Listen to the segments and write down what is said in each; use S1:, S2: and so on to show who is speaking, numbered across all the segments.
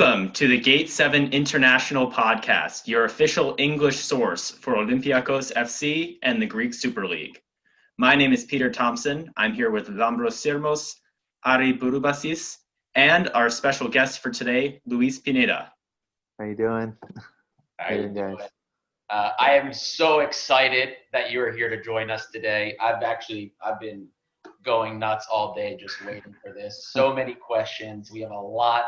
S1: Welcome to the Gate 7 International Podcast, your official English source for Olympiacos FC and the Greek Super League. My name is Peter Thompson. I'm here with Lambros Sirmos, Ari Burubasis, and our special guest for today, Luis Pineda.
S2: How you doing?
S3: How you doing? I am so excited that you are here to join us today. I've been going nuts all day just waiting for this. So many questions. We have a lot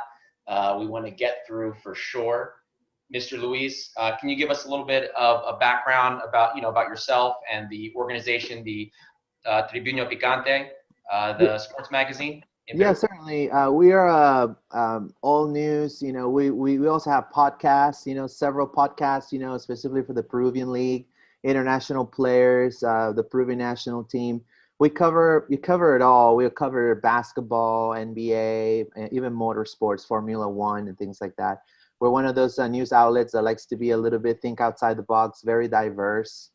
S3: we want to get through for sure. Mr. Luis, can you give us a little bit of a background about yourself and the organization, the Tribunal Picante, the sports magazine?
S2: Yeah, certainly. We are all news. We also have podcasts. Several podcasts. Specifically for the Peruvian League, international players, the Peruvian national team. We cover it all. We cover basketball, NBA, even motorsports, Formula One, and things like that. We're one of those news outlets that likes to be a little bit think outside the box, very diverse.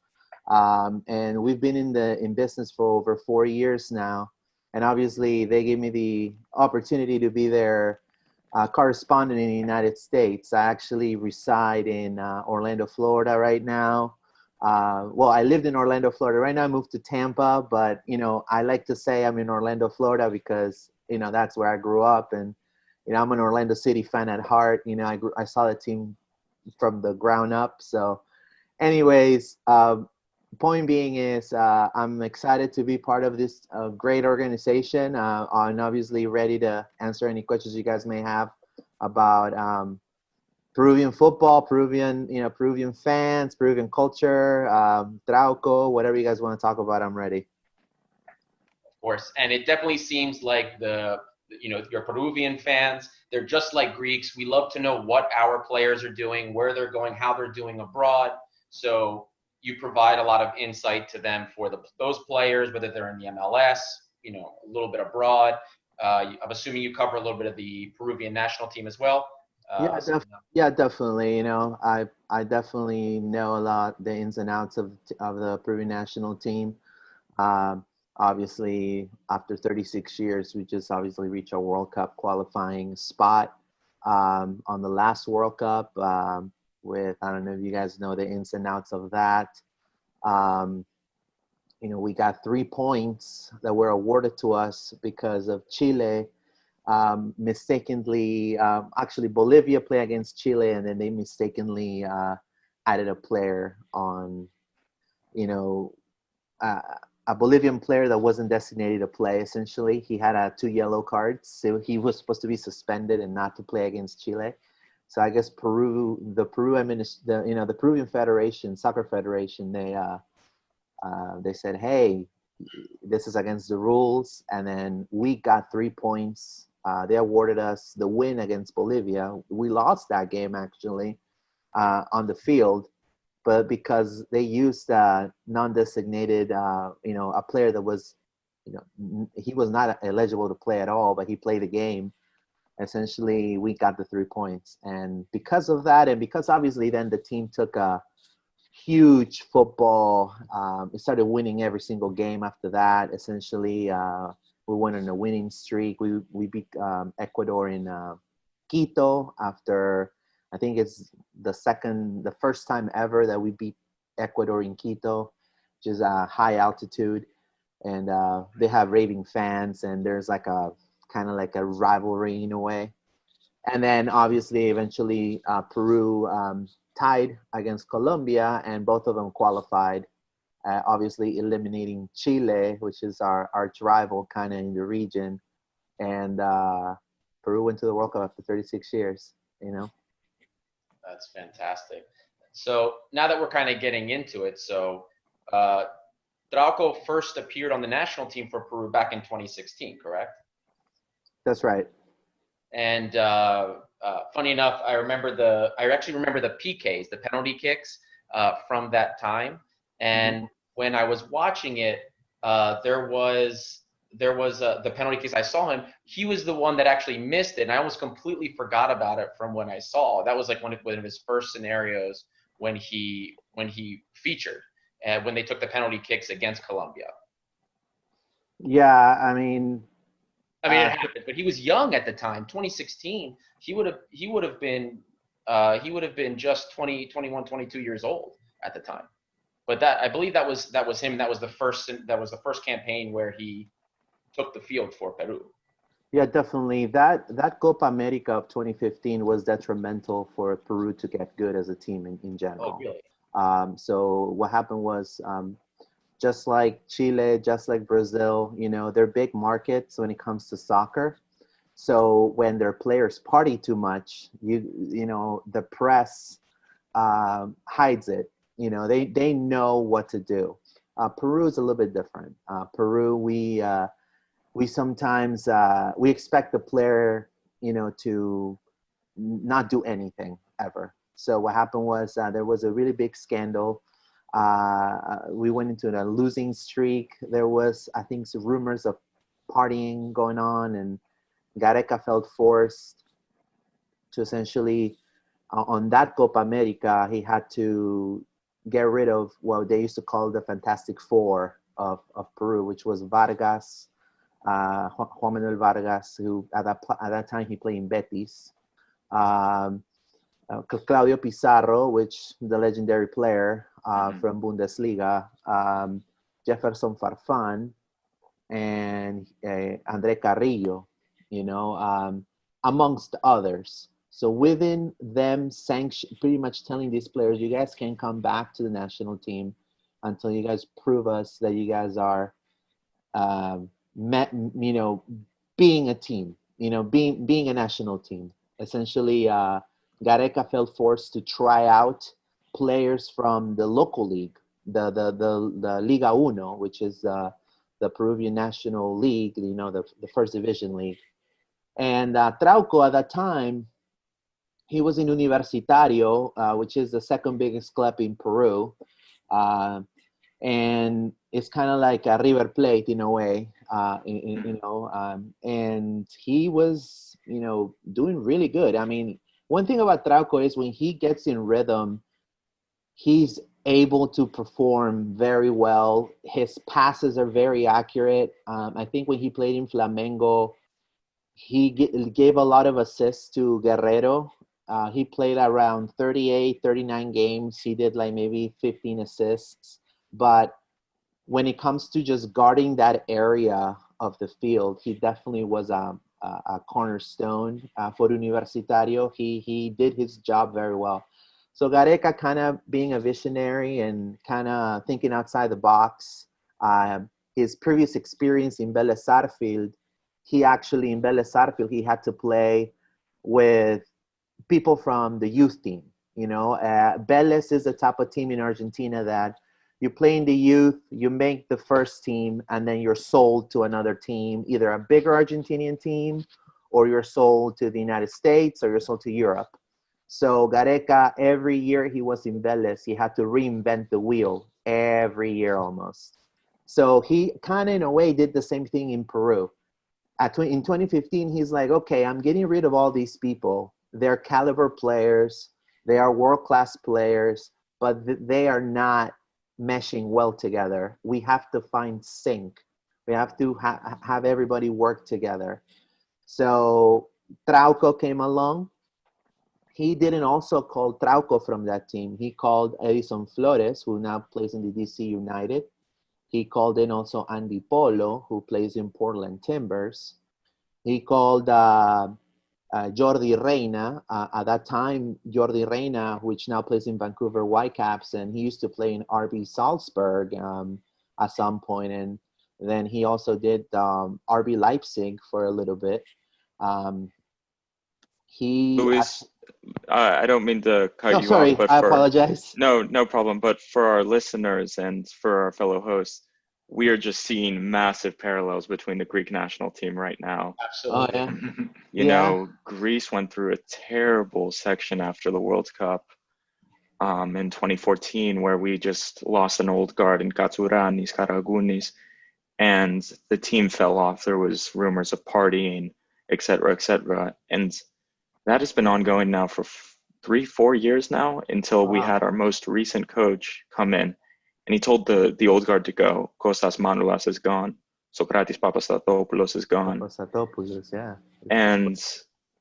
S2: And we've been in business for over 4 years now. And obviously, they gave me the opportunity to be their correspondent in the United States. I actually reside in Orlando, Florida right now. I lived in Orlando, Florida. Right now I moved to Tampa, but, I like to say I'm in Orlando, Florida because, that's where I grew up. And, I'm an Orlando City fan at heart. I saw the team from the ground up. So anyways, point being is I'm excited to be part of this great organization. I'm obviously ready to answer any questions you guys may have about Peruvian football, Peruvian fans, Peruvian culture, Draco, whatever you guys want to talk about, I'm ready.
S3: Of course, and it definitely seems like your Peruvian fans, they're just like Greeks. We love to know what our players are doing, where they're going, how they're doing abroad. So you provide a lot of insight to them for those players, whether they're in the MLS, a little bit abroad. I'm assuming you cover a little bit of the Peruvian national team as well.
S2: Definitely. I definitely know a lot the ins and outs of the Peruvian national team. Obviously, after 36 years, we just obviously reached a World Cup qualifying spot on the last World Cup. I don't know if you guys know the ins and outs of that. We got 3 points that were awarded to us because of Chile. Mistakenly, actually Bolivia played against Chile, and then they mistakenly added a player on, a Bolivian player that wasn't designated to play. Essentially, he had 2 yellow cards, so he was supposed to be suspended and not to play against Chile. So I guess the Peruvian Federation, Soccer Federation, they said, hey, this is against the rules, and then we got 3 points. They awarded us the win against Bolivia. We lost that game actually on the field, but because they used non-designated, a player that was, he was not eligible to play at all, but he played the game. Essentially, we got the 3 points, and because of that, and because obviously then the team took a huge football. It started winning every single game after that. Essentially, we went on a winning streak. We beat Ecuador in Quito after, I think it's the first time ever that we beat Ecuador in Quito, which is a high altitude, and they have raving fans, and there's like a kind of like a rivalry in a way. And then obviously, eventually, Peru tied against Colombia, and both of them qualified, obviously eliminating Chile, which is our arch rival kind of in the region. And Peru went to the World Cup after 36 years,
S3: That's fantastic. So now that we're kind of getting into it, Draco first appeared on the national team for Peru back in 2016, correct?
S2: That's right.
S3: And funny enough, I actually remember the PKs, the penalty kicks from that time. And when I was watching it, there was the penalty kicks. I saw him. He was the one that actually missed it, and I almost completely forgot about it from when I saw. That was like one of his first scenarios when he featured, when they took the penalty kicks against Colombia.
S2: Yeah, I mean,
S3: I mean, it happened, but he was young at the time. 2016, he would have been just 20, 21, 22 years old at the time. But I believe that was him. That was the first campaign where he took the field for Peru.
S2: Yeah, definitely. That Copa America of 2015 was detrimental for Peru to get good as a team in general.
S3: Oh, really?
S2: So what happened was, just like Chile, just like Brazil, they're big markets when it comes to soccer. So when their players party too much, the press hides it. They know what to do. Peru is a little bit different. Peru, we sometimes we expect the player, to not do anything ever. So what happened was there was a really big scandal. We went into a losing streak. There was, I think, some rumors of partying going on, and Gareca felt forced to essentially, on that Copa America, he had to get rid of what they used to call the Fantastic Four of Peru, which was Vargas, Juan Manuel Vargas, who at that time he played in Betis, Claudio Pizarro, which the legendary player from Bundesliga, Jefferson Farfán, and André Carrillo, amongst others. So within them, pretty much telling these players, you guys can come back to the national team until you guys prove us that you guys are, being a team, being a national team. Essentially, Gareca felt forced to try out players from the local league, the Liga Uno, which is the Peruvian National League, the first division league. And Trauco at that time, he was in Universitario, which is the second biggest club in Peru. And it's kind of like a River Plate in a way, and he was, doing really good. I mean, one thing about Trauco is when he gets in rhythm, he's able to perform very well. His passes are very accurate. I think when he played in Flamengo, he gave a lot of assists to Guerrero. He played around 38, 39 games. He did like maybe 15 assists. But when it comes to just guarding that area of the field, he definitely was a cornerstone for Universitario. He did his job very well. So Gareca, kind of being a visionary and kind of thinking outside the box, his previous experience in Vélez Sarsfield, he had to play with people from the youth team. Vélez is the type of team in Argentina that you play in the youth, you make the first team, and then you're sold to another team, either a bigger Argentinian team, or you're sold to the United States, or you're sold to Europe. So Gareca, every year he was in Vélez, he had to reinvent the wheel every year almost. So he kind of, in a way, did the same thing in Peru. In 2015, he's like, okay, I'm getting rid of all these people. They're caliber players. They are world-class players, but they are not meshing well together. We have to find sync. We have to have everybody work together. So Trauco came along. He didn't also call Trauco from that team. He called Edison Flores, who now plays in the DC United. He called in also Andy Polo, who plays in Portland Timbers. He called Jordi Reina. At that time, Jordi Reina, which now plays in Vancouver Whitecaps, and he used to play in RB Salzburg at some point. And then he also did RB Leipzig for a little bit.
S4: Luis, I don't mean to cut you
S2: sorry,
S4: off, but
S2: I apologize.
S4: No problem. But for our listeners and for our fellow hosts, we are just seeing massive parallels between the Greek national team right now.
S3: Absolutely.
S2: Oh, yeah.
S4: Greece went through a terrible section after the World Cup in 2014, where we just lost an old guard in Katsouranis, Karagounis, and the team fell off. There was rumors of partying, et cetera, and that has been ongoing now for 3-4 years now, until we had our most recent coach come in, and he told the old guard to go. Kostas Manoulas is gone. Socrates Papastatopoulos is gone.
S2: Papastatopoulos, yeah.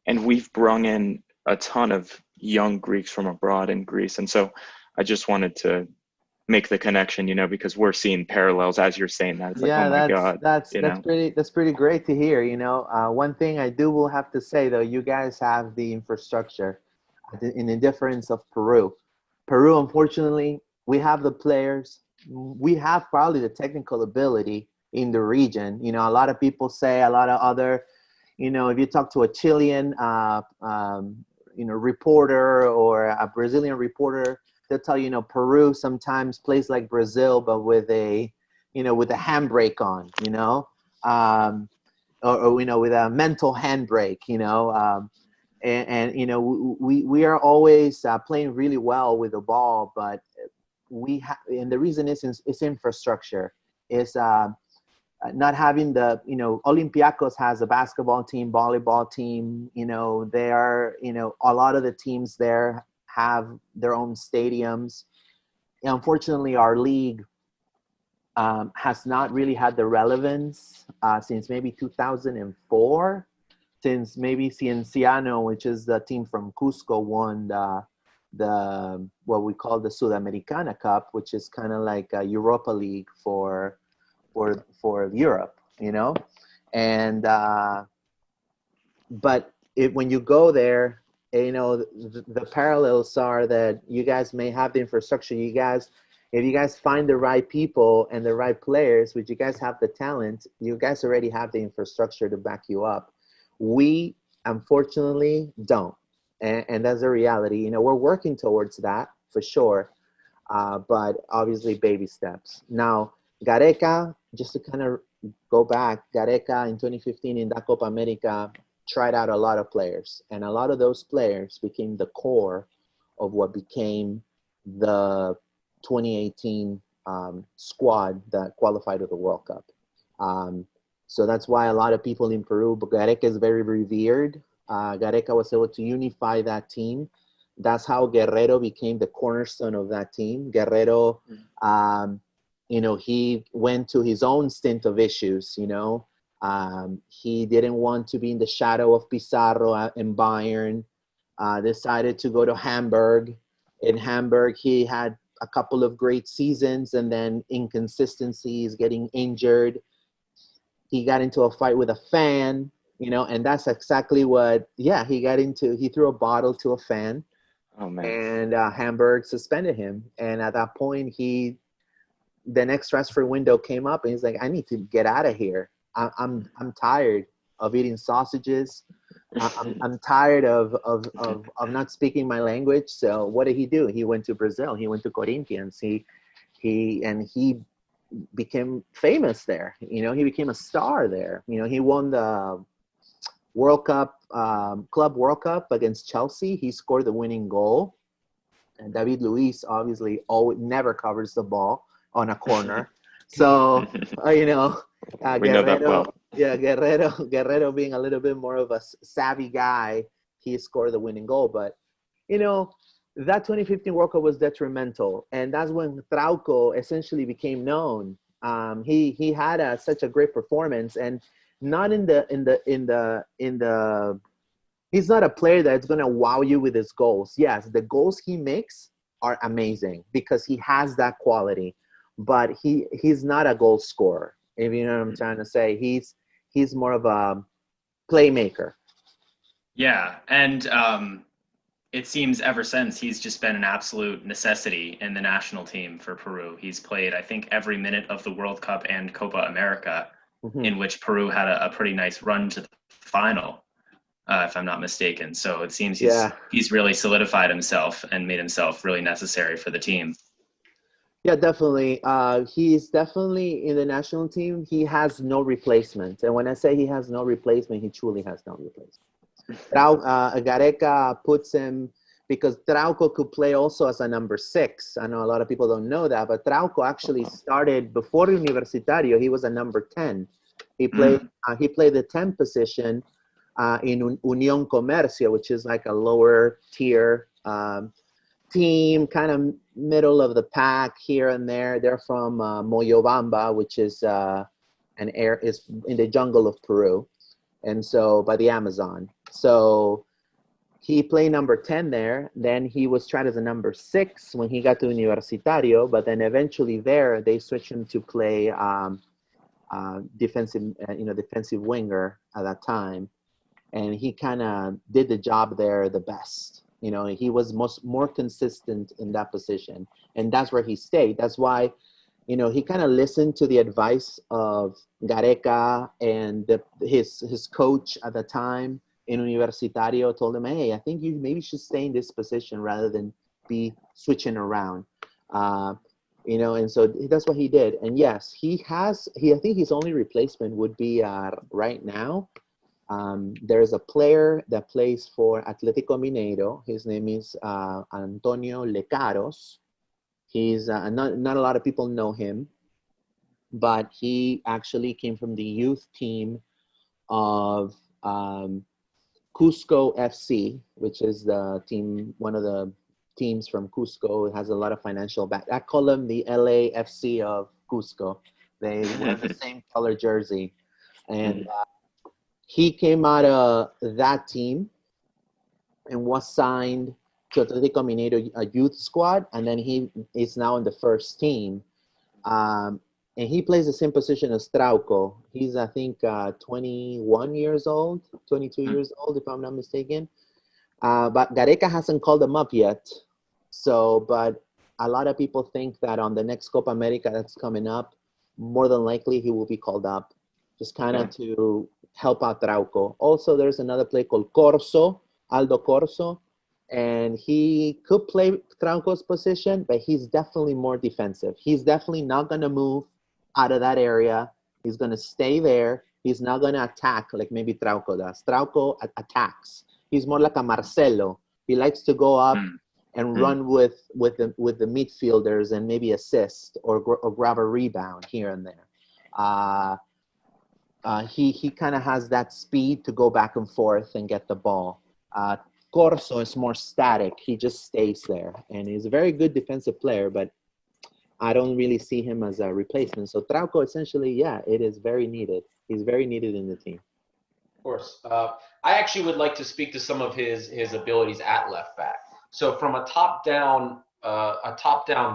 S4: And we've brung in a ton of young Greeks from abroad in Greece. And so I just wanted to make the connection, because we're seeing parallels as you're saying that. It's like, oh my God.
S2: That's pretty great to hear. One thing I will have to say though, you guys have the infrastructure in the difference of Peru. Peru, unfortunately, we have the players. We have probably the technical ability in the region. A lot of people say, a lot of other, if you talk to a Chilean, reporter or a Brazilian reporter, they'll tell you, Peru sometimes plays like Brazil, but with a handbrake on, or with a mental handbrake, we are always playing really well with the ball, but and the reason is it's infrastructure. It's not having the, Olympiacos has a basketball team, volleyball team, they are, a lot of the teams there have their own stadiums. Unfortunately, our league has not really had the relevance since maybe 2004, since maybe Cienciano, which is the team from Cusco, won the what we call the Sudamericana Cup, which is kind of like a Europa League for Europe, and but when you go there, the parallels are that you guys may have the infrastructure. If you guys find the right people and the right players, which you guys have the talent, you guys already have the infrastructure to back you up. We, unfortunately, don't. And that's a reality. We're working towards that for sure. But obviously baby steps. Now, Gareca, just to kind of go back, Gareca in 2015 in that Copa America tried out a lot of players. And a lot of those players became the core of what became the 2018 squad that qualified to the World Cup. So that's why a lot of people in Peru, but Gareca is very revered. Gareca was able to unify that team. That's how Guerrero became the cornerstone of that team. Guerrero, he went to his own stint of issues, he didn't want to be in the shadow of Pizarro in Bayern, decided to go to Hamburg. In Hamburg, he had a couple of great seasons and then inconsistencies, getting injured. He got into a fight with a fan, and that's exactly what, he threw a bottle to a fan.
S4: Oh, man.
S2: And Hamburg suspended him. And at that point, the next transfer window came up and he's like, I need to get out of here. I'm tired of eating sausages. I'm tired of not speaking my language. So what did he do? He went to Brazil. He went to Corinthians. He became famous there. He became a star there. He won the World Cup, Club World Cup against Chelsea. He scored the winning goal. And David Luiz obviously never covers the ball on a corner. So,
S4: we know that well.
S2: Yeah, Guerrero being a little bit more of a savvy guy, he scored the winning goal. But, that 2015 World Cup was detrimental. And that's when Trauco essentially became known. He had such a great performance, and not he's not a player that's going to wow you with his goals. Yes, the goals he makes are amazing because he has that quality, but he's not a goal scorer. If you know what I'm trying to say, he's more of a playmaker.
S1: Yeah, and it seems ever since he's just been an absolute necessity in the national team for Peru. He's played, I think, every minute of the World Cup and Copa America, in which Peru had a pretty nice run to the final, if I'm not mistaken. So it seems he's really solidified himself and made himself really necessary for the team.
S2: Yeah, definitely. He's definitely in the national team. He has no replacement. And when I say he has no replacement, he truly has no replacement. Gareca puts him, because Trauco could play also as a number 6. I know a lot of people don't know that, but Trauco actually started before Universitario. He was a number 10. He played the 10 position in Unión Comercio, which is like a lower tier team, kind of middle of the pack here and there. They're from Moyobamba, which is and air is in the jungle of Peru, and so by the Amazon. So he played number 10 there. Then he was tried as a number 6 when he got to Universitario, but then eventually there they switched him to play defensive winger at that time, and he kind of did the job there the best. He was more consistent in that position, and that's where he stayed. That's why, he kind of listened to the advice of Gareca, and his coach at the time in Universitario told him, hey, I think you maybe should stay in this position rather than be switching around. And so that's what he did. And yes, I think his only replacement would be right now. There's a player that plays for Atlético Mineiro. His name is Antonio Lecaros. He's not a lot of people know him, but he actually came from the youth team of Cusco FC, which is the team, one of the teams from Cusco. It has a lot of financial back. I call them the LAFC of Cusco. They wear the same color jersey. And he came out of that team and was signed to Atlético Mineiro, a youth squad, and then he is now in the first team. And he plays the same position as Trauco. He's, I think, 21 years old, 22 years old, if I'm not mistaken. But Gareca hasn't called him up yet. But a lot of people think that on the next Copa America that's coming up, more than likely he will be called up, just kind of to help out Trauco. Also, there's another player called Corso, Aldo Corso, and he could play Trauco's position, but he's definitely more defensive. He's definitely not going to move out of that area. He's going to stay there. He's not going to attack like maybe Trauco does. Trauco attacks. He's more like a Marcelo. He likes to go up and run with the midfielders and maybe assist or grab a rebound here and there. He kind of has that speed to go back and forth and get the ball. Corso is more static. He just stays there. And he's a very good defensive player, but I don't really see him as a replacement. So Trauco, essentially, it is very needed. He's very needed in the team.
S3: Of course. I actually would like to speak to some of his abilities at left back. So from a top-down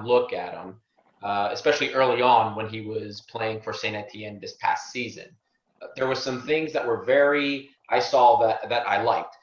S3: look at him, especially early on when he was playing for Saint Etienne this past season, there were some things that were I saw that I liked.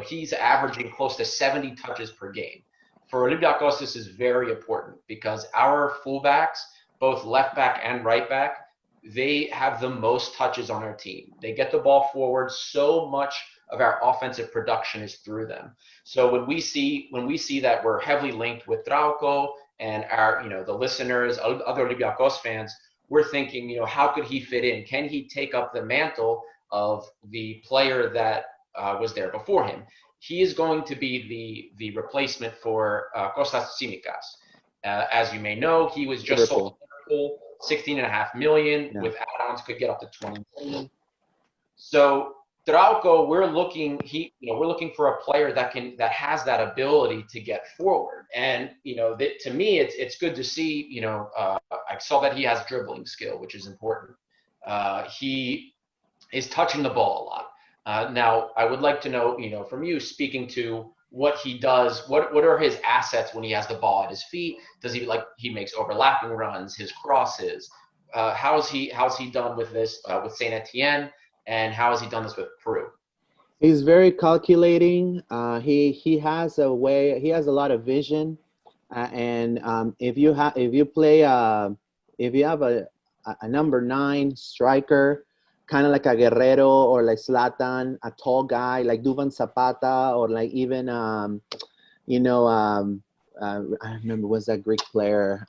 S3: He's averaging close to 70 touches per game. For Olympiacos, this is very important because our fullbacks, both left back and right back, they have the most touches on our team. They get the ball forward. So much of our offensive production is through them. So when we see that we're heavily linked with Draco and our, the listeners, other Olympiacos fans, we're thinking, how could he fit in? Can he take up the mantle of the player that was there before him? He is going to be the replacement for Kostas Tsimikas. As you may know, he was just sold to Liverpool, $16.5 million. With add-ons, could get up to $20 million. So Draco, we're looking for a player that has that ability to get forward. And to me, it's good to see. I saw that he has dribbling skill, which is important. He is touching the ball a lot. Now, I would like to know, from you, speaking to what he does, what are his assets when he has the ball at his feet? Does he makes overlapping runs, his crosses? How's he done with this with Saint Etienne, and how has he done this with Peru?
S2: He's very calculating. He has a way. He has a lot of vision, and if you have a number 9 striker, kind of like a Guerrero or like Zlatan, a tall guy like Duvan Zapata, or like even I remember, was that Greek player?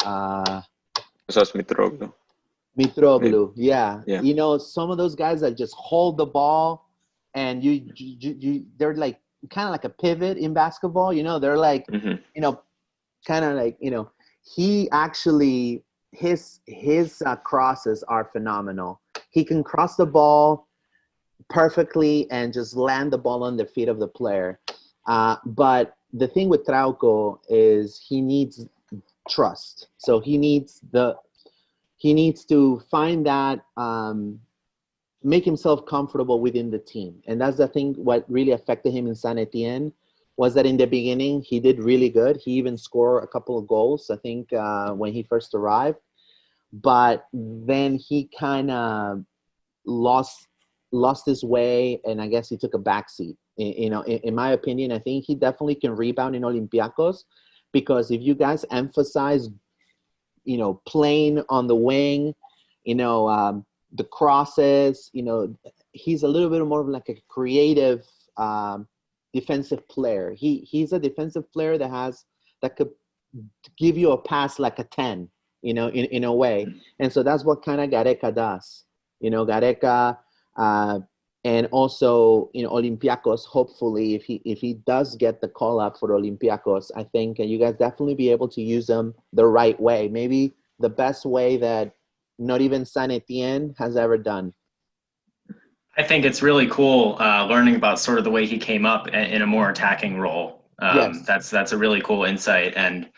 S2: Mitroglou, yeah. Some of those guys that just hold the ball, and they're like kind of like a pivot in basketball. They're like, kind of like, he actually his crosses are phenomenal. He can cross the ball perfectly and just land the ball on the feet of the player. But the thing with Trauco is he needs trust. So he needs he needs to find that, make himself comfortable within the team. And that's the thing, what really affected him in San Etienne was that in the beginning, he did really good. He even scored a couple of goals, I think, when he first arrived. But then he kind of lost his way, and I guess he took a backseat. In my opinion, I think he definitely can rebound in Olympiacos, because if you guys emphasize, playing on the wing, the crosses, he's a little bit more of like a creative defensive player. He's a defensive player that could give you a pass like a 10, in a way. And so that's what kind of Gareca does. Gareca, and also, Olympiacos, hopefully, if he does get the call up for Olympiacos, I think you guys definitely be able to use them the right way. Maybe the best way that not even San Etienne has ever done.
S1: I think it's really cool learning about sort of the way he came up in a more attacking role.
S2: Yes.
S1: That's a really cool insight. And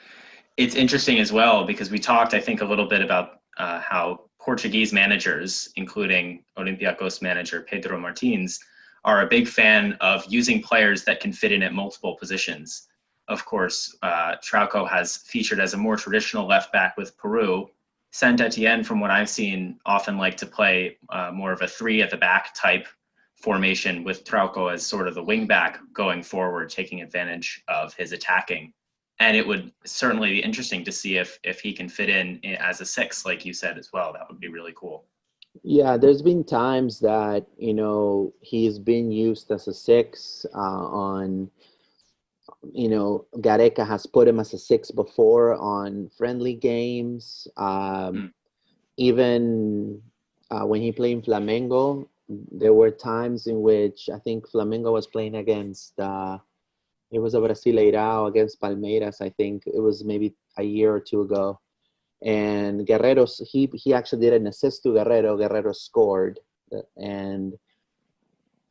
S1: it's interesting as well, because we talked, I think, a little bit about how Portuguese managers, including Olympiacos manager Pedro Martins, are a big fan of using players that can fit in at multiple positions. Of course, Trauco has featured as a more traditional left back with Peru. Saint Etienne, from what I've seen, often like to play more of a 3 at the back type formation, with Trauco as sort of the wing back going forward, taking advantage of his attacking. And it would certainly be interesting to see if he can fit in as a 6, like you said as well. That would be really cool.
S2: Yeah, there's been times that, he's been used as a 6 on, Gareca has put him as a 6 before on friendly games. Even when he played in Flamengo, there were times in which I think Flamengo was playing against, it was a Brasileirao against Palmeiras, I think. It was maybe a year or two ago. And Guerrero, he actually did an assist to Guerrero. Guerrero scored. And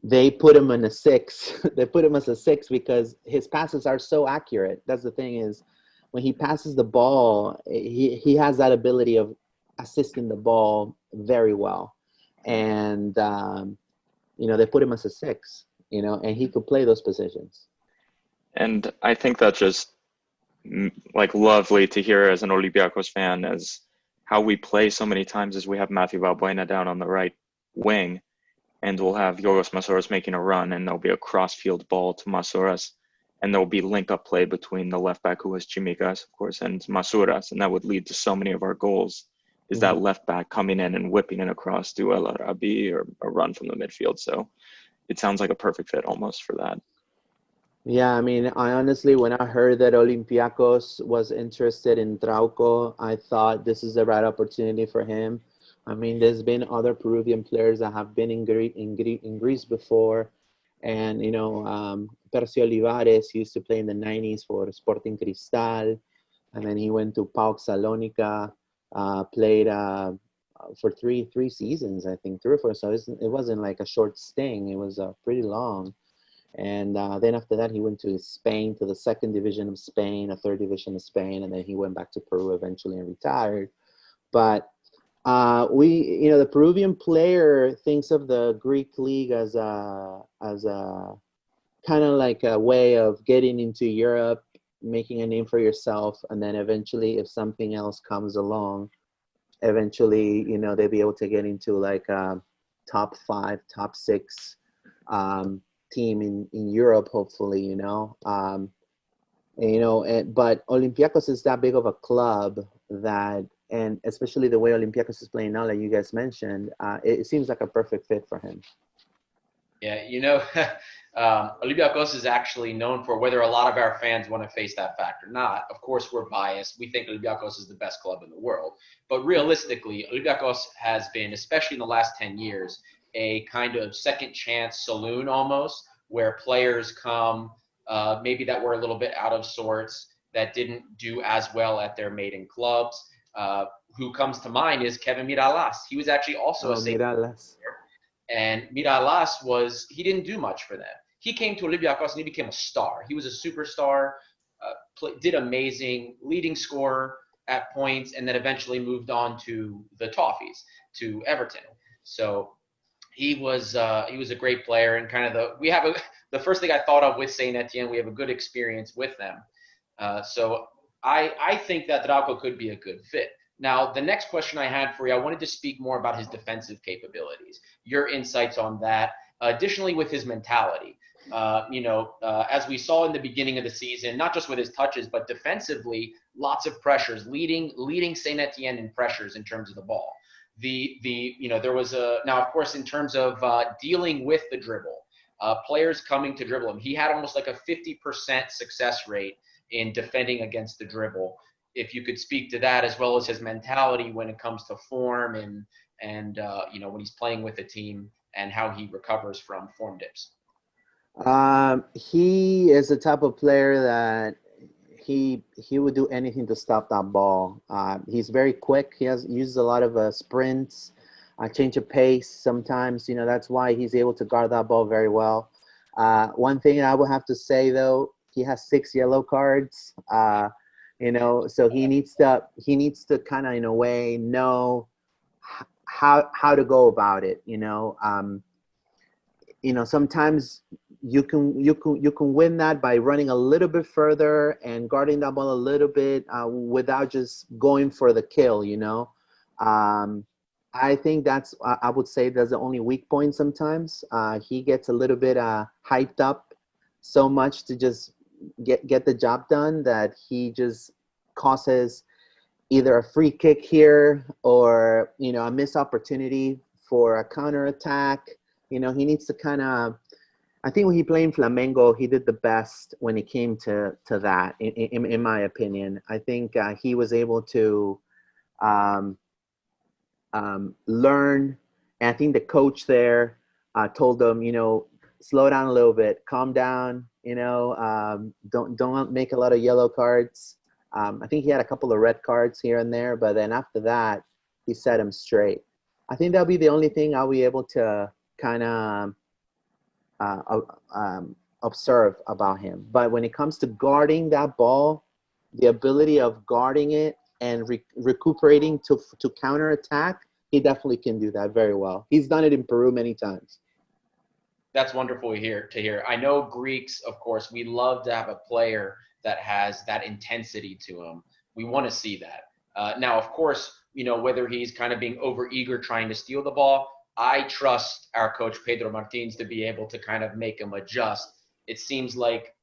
S2: they put him in a 6. They put him as a 6 because his passes are so accurate. That's the thing, is when he passes the ball, he has that ability of assisting the ball very well. And, they put him as a 6, and he could play those positions.
S4: And I think that's just lovely to hear as an Olympiacos fan, as how we play so many times as we have Matthew Valbuena down on the right wing, and we'll have Yorgos Masouras making a run, and there'll be a cross-field ball to Masouras, and there'll be link-up play between the left back, who was Chimikas, of course, and Masouras, and that would lead to so many of our goals, is that left back coming in and whipping it across to El Arabi or a run from the midfield. So it sounds like a perfect fit almost for that.
S2: Yeah, I mean, I honestly, when I heard that Olympiacos was interested in Trauco, I thought this is the right opportunity for him. I mean, there's been other Peruvian players that have been in Greece before. And, Percy Olivares used to play in the 90s for Sporting Cristal. And then he went to PAOK Salonika, played for three seasons, I think, 3 or 4. So it wasn't like a short sting. It was pretty long. And then after that, he went to Spain, to the 2nd division of Spain, a 3rd division of Spain, and then he went back to Peru eventually and retired. But the Peruvian player thinks of the Greek league as a kind of like a way of getting into Europe, making a name for yourself, and then eventually, if something else comes along, eventually, they'll be able to get into like a top 5, top 6 team in Europe, hopefully, but Olympiacos is that big of a club that, and especially the way Olympiacos is playing now, like you guys mentioned, it seems like a perfect fit for him.
S3: Yeah, Olympiacos is actually known for, whether a lot of our fans want to face that fact or not, of course we're biased. We think Olympiacos is the best club in the world. But realistically, Olympiacos has been, especially in the last 10 years, a kind of second chance saloon almost, where players come maybe that were a little bit out of sorts, that didn't do as well at their maiden clubs. Who comes to mind is Kevin Miralas. He was actually also a
S2: Miralas.
S3: And Miralas he didn't do much for them. He came to Olympiacos and he became a star. He was a superstar, did amazing, leading scorer, at points, and then eventually moved on to the Toffees, to Everton. So he was a great player, and kind of the first thing I thought of with Saint Etienne, we have a good experience with them. So I think that Draco could be a good fit. Now, the next question I had for you, I wanted to speak more about his defensive capabilities, your insights on that. Additionally, with his mentality, as we saw in the beginning of the season, not just with his touches, but defensively, lots of pressures, leading Saint Etienne in pressures in terms of the ball. There was now, of course, in terms of dealing with the dribble, players coming to dribble him, he had almost like a 50% success rate in defending against the dribble. If you could speak to that, as well as his mentality when it comes to form and when he's playing with a team, and how he recovers from form dips.
S2: He is the type of player that he would do anything to stop that ball. He's very quick. He uses a lot of sprints, change of pace sometimes. That's why he's able to guard that ball very well. One thing I would have to say, though, he has 6 yellow cards. So he needs to kind of, in a way, know how to go about it. Sometimes you can win that by running a little bit further and guarding that ball a little bit without just going for the kill. I think I would say that's the only weak point sometimes. He gets a little bit hyped up so much to just get the job done that he just causes either a free kick here or a missed opportunity for a counterattack. He needs to kind of, I think when he played in Flamengo, he did the best when it came to that, in my opinion. I think he was able to learn, and I think the coach there told him, slow down a little bit, calm down, don't make a lot of yellow cards. I think he had a couple of red cards here and there, but then after that, he set him straight. I think that'll be the only thing I'll be able to kind of observe about him. But when it comes to guarding that ball, the ability of guarding it and recuperating to counterattack, he definitely can do that very well. He's done it in Peru many times.
S3: That's wonderful to hear. I know Greeks, of course, we love to have a player that has that intensity to him. We want to see that. Now, of course, whether he's kind of being overeager trying to steal the ball, I trust our coach Pedro Martins to be able to kind of make him adjust. It seems like,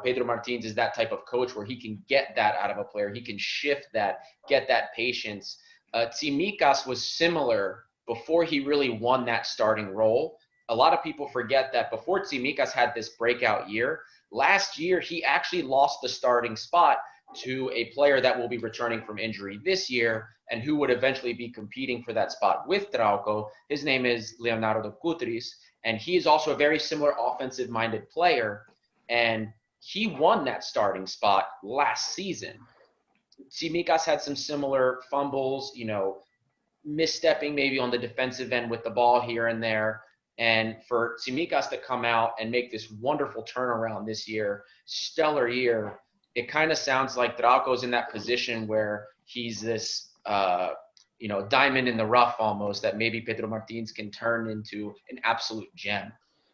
S3: Pedro Martins is that type of coach where he can get that out of a player. He can shift that, get that patience. Tsimikas was similar before he really won that starting role. A lot of people forget that before Tsimikas had this breakout year, last year he actually lost the starting spot to a player that will be returning from injury this year and who would eventually be competing for that spot with Trauco. His name is Leonardo Kutris, and he is also a very similar offensive-minded player, and he won that starting spot last season. Tsimikas had some similar fumbles, misstepping maybe on the defensive end with the ball here and there. And for Tsimikas to come out and make this wonderful turnaround this year, stellar year, it kind of sounds like Draco's in that position where he's this, diamond in the rough almost that maybe Pedro Martins can turn into an absolute gem.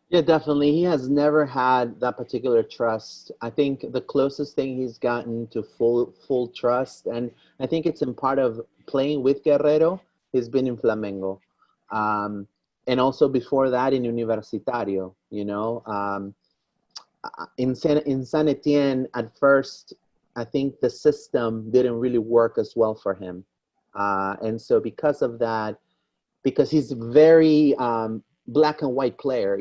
S2: Yeah, definitely. He has never had that particular trust. I think the closest thing he's gotten to full trust, and I think it's in part of playing with Guerrero, has been in Flamengo. And also before that in Universitario, in Saint Etienne at first, I think the system didn't really work as well for him. And so because of that, because he's very black and white player,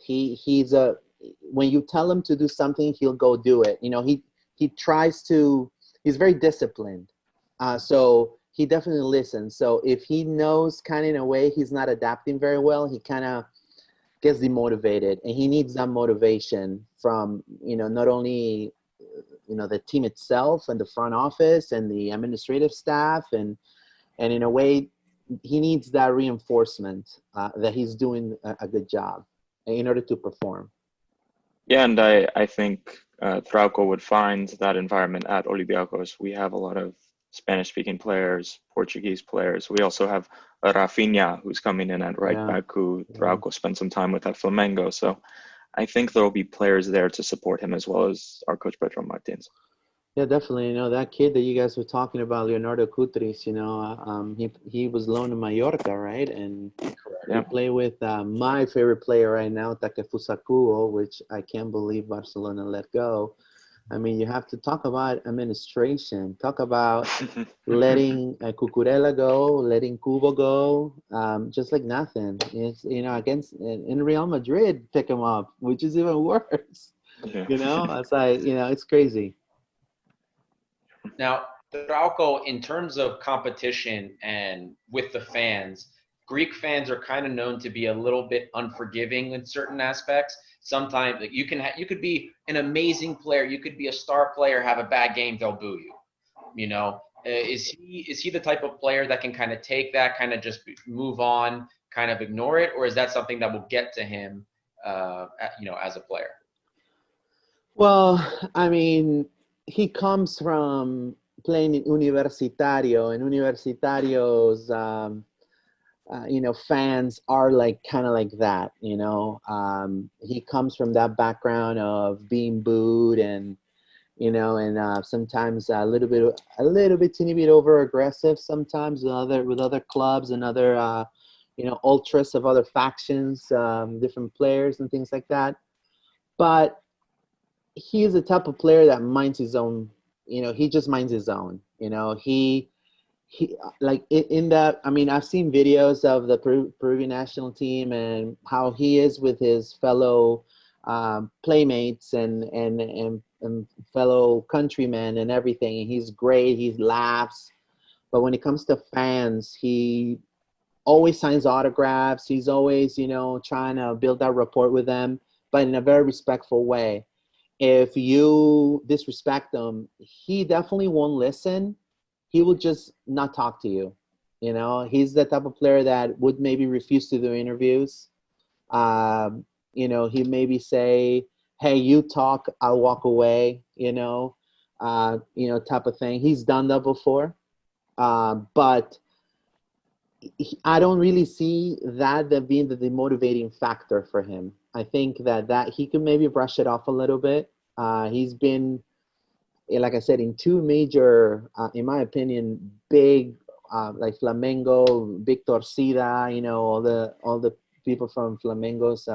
S2: he's when you tell him to do something, he'll go do it. He's very disciplined. So he definitely listens. So if he knows kind of in a way he's not adapting very well, he kind of gets demotivated, and he needs that motivation from, not only, the team itself and the front office and the administrative staff, and in a way he needs that reinforcement that he's doing a good job in order to perform.
S4: Yeah, and I think Trauco would find that environment at Olympiacos. We have a lot of Spanish-speaking players, Portuguese players. We also have Rafinha, who's coming in at right back, who Draco spent some time with at Flamengo. So I think there will be players there to support him, as well as our coach Pedro Martins.
S2: Yeah, definitely. That kid that you guys were talking about, Leonardo Kutris, he was loaned to Mallorca, right? And he played with my favorite player right now, Takefusa Kubo, which I can't believe Barcelona let go. I mean, you have to talk about administration, talk about letting Cucurella go, letting Kubo go, just like nothing. It's, against in Real Madrid, pick him up, which is even worse.
S4: Yeah.
S2: It's like, it's crazy.
S3: Now, Trauco, in terms of competition and with the fans, Greek fans are kind of known to be a little bit unforgiving in certain aspects. Sometimes you could be an amazing player, you could be a star player, have a bad game, they'll boo you. Is he the type of player that can kind of take that, kind of just move on, kind of ignore it, or is that something that will get to him, as a player?
S2: Well, I mean, he comes from playing in Universitario, and Universitario's fans are kind of like that. He comes from that background of being booed and sometimes a little bit teeny bit over aggressive sometimes with other clubs and other ultras of other factions, different players and things like that. But he is the type of player that minds his own. He just minds his own. He like in that. I mean, I've seen videos of the Peruvian national team and how he is with his fellow playmates and fellow countrymen and everything. And he's great. He laughs. But when it comes to fans, he always signs autographs. He's always, trying to build that rapport with them, but in a very respectful way. If you disrespect him, he definitely won't listen. He will just not talk to you. He's the type of player that would maybe refuse to do interviews. He maybe say, "Hey, you talk, I'll walk away." Type of thing. He's done that before, but I don't really see that being the demotivating factor for him. I think that he could maybe brush it off a little bit. He's been, like I said, in two major, in my opinion, big, like Flamengo, Victor Sida, all the people from Flamengo's,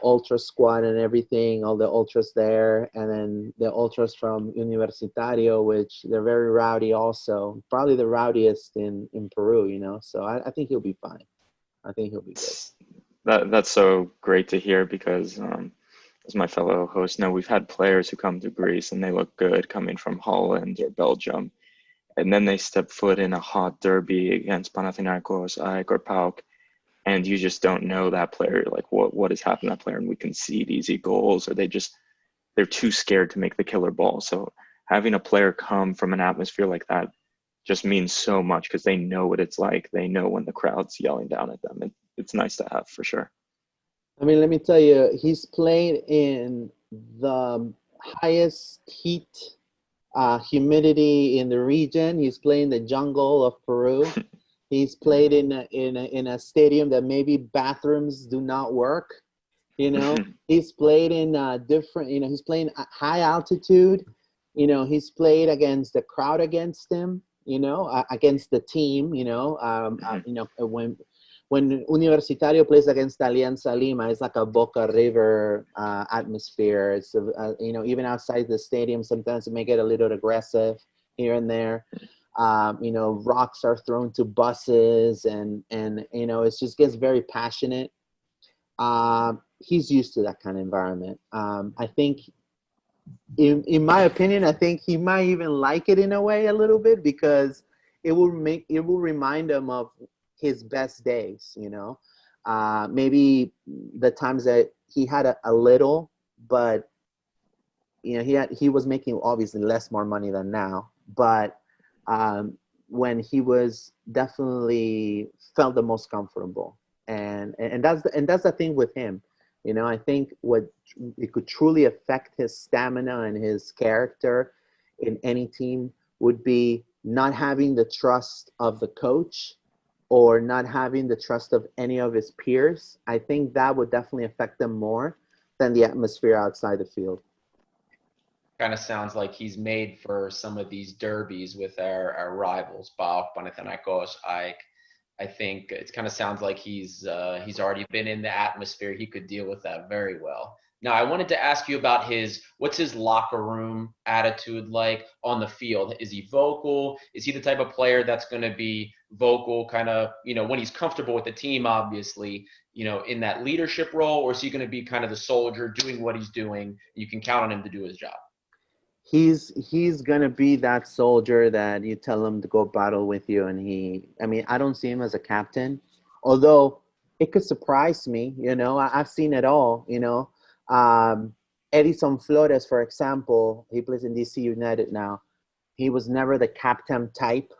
S2: ultra squad and everything, all the ultras there, and then the ultras from Universitario, which they're very rowdy also, probably the rowdiest in Peru, so I think he'll be fine. I think he'll be good.
S4: That's so great to hear because, as my fellow hosts know, we've had players who come to Greece and they look good coming from Holland or Belgium, and then they step foot in a hot derby against Panathinaikos, AEK, or PAOK, and you just don't know that player, like what has happened to that player, and we concede easy goals, or they're too scared to make the killer ball. So having a player come from an atmosphere like that just means so much because they know what it's like. They know when the crowd's yelling down at them. It's nice to have, for sure.
S2: I mean, let me tell you, he's played in the highest heat, humidity in the region. He's played in the jungle of Peru. He's played in a stadium that maybe bathrooms do not work. He's played in different. He's playing at high altitude. He's played against the crowd against him. Against the team. When Universitario plays against Alianza Lima, it's like a Boca River atmosphere. It's even outside the stadium, sometimes it may get a little aggressive here and there. Rocks are thrown to buses, and it just gets very passionate. He's used to that kind of environment. I think, in my opinion, I think he might even like it in a way a little bit because it will remind him of his best days. Maybe the times that he had a little, but he was making obviously more money than now, but when he was definitely felt the most comfortable, and that's the thing with him. I think what it could truly affect his stamina and his character in any team would be not having the trust of the coach or not having the trust of any of his peers. I think that would definitely affect them more than the atmosphere outside the field.
S3: Kind of sounds like he's made for some of these derbies with our rivals, PAOK, Panathinaikos, AEK. I think it kind of sounds like he's already been in the atmosphere. He could deal with that very well. Now, I wanted to ask you about what's his locker room attitude like on the field? Is he vocal? Is he the type of player that's going to be vocal kind of, when he's comfortable with the team, obviously, in that leadership role, or is he going to be kind of the soldier doing what he's doing? You can count on him to do his job.
S2: He's gonna be that soldier that you tell him to go battle with you, and I don't see him as a captain, although it could surprise me. I've seen it all. Edison Flores, for example, he plays in DC United now. He was never the captain type,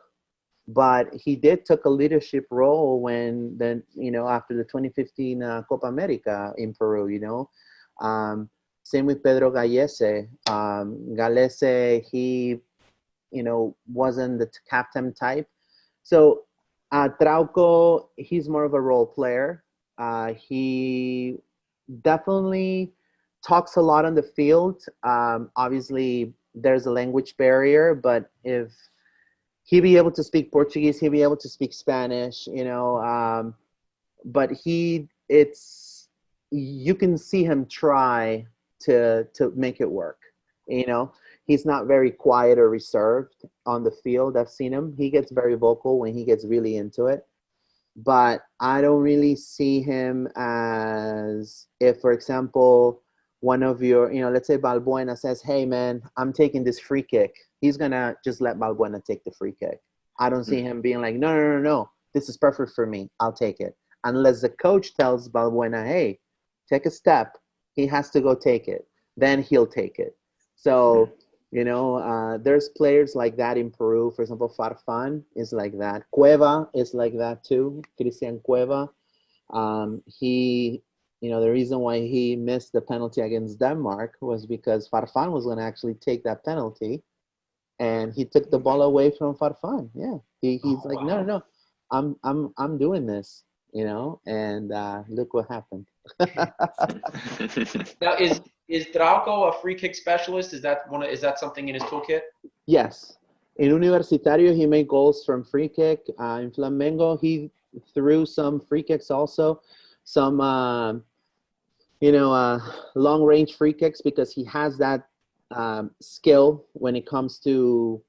S2: but he did took a leadership role when after the 2015 Copa America in Peru. Same with Pedro Gallese. Gallese, he, wasn't the captain type. So Trauco, he's more of a role player. He definitely talks a lot on the field. Obviously, there's a language barrier, but if he'd be able to speak Portuguese, he'd be able to speak Spanish, but you can see him try to make it work. He's not very quiet or reserved on the field. I've seen him. He gets very vocal when he gets really into it. But I don't really see him as if, for example, one of your, let's say Balbuena says, hey, man, I'm taking this free kick. He's going to just let Balbuena take the free kick. I don't see him being like, no. This is perfect for me. I'll take it. Unless the coach tells Balbuena, hey, take a step. He has to go take it. Then he'll take it. So, there's players like that in Peru. For example, Farfan is like that. Cueva is like that too. Cristian Cueva. The reason why he missed the penalty against Denmark was because Farfan was going to actually take that penalty. And he took the ball away from Farfan. Yeah. He's like, wow. No. I'm doing this, and look what happened.
S3: Now, is Draco a free kick specialist? Is that something in his toolkit?
S2: Yes. In Universitario, he made goals from free kick. In Flamengo, he threw some free kicks also. Some, long-range free kicks because he has that skill when it comes to,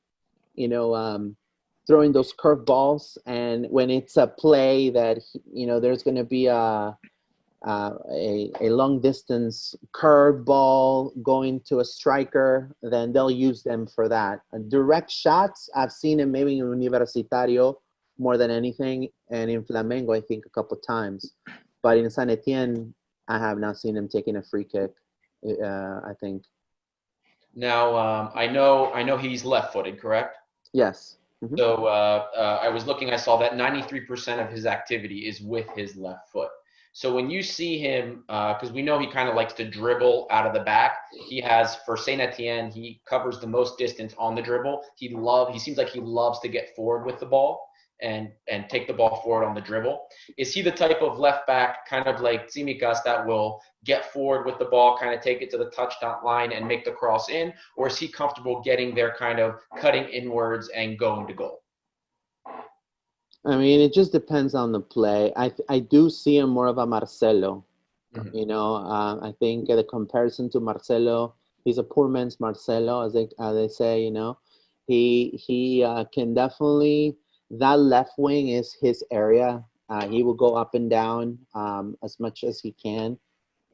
S2: throwing those curve balls. And when it's a play that, there's going to be a long distance curve ball going to a striker, then they'll use them for that. Direct shots, I've seen him maybe in Universitario more than anything, and in Flamengo, I think a couple times. But in San Etienne, I have not seen him taking a free kick, I think.
S3: Now, I know he's left-footed, correct?
S2: Yes. Mm-hmm.
S3: So I was looking, I saw that 93% of his activity is with his left foot. So when you see him, because we know he kind of likes to dribble out of the back, for Saint Etienne, he covers the most distance on the dribble. He seems like he loves to get forward with the ball and take the ball forward on the dribble. Is he the type of left back, kind of like Tsimikas, that will get forward with the ball, kind of take it to the touchdown line and make the cross in? Or is he comfortable getting there, kind of cutting inwards and going to goal?
S2: It just depends on the play. I do see him more of a Marcelo. Mm-hmm. I think the comparison to Marcelo, he's a poor man's Marcelo, as they say. He can definitely, that left wing is his area. He will go up and down as much as he can,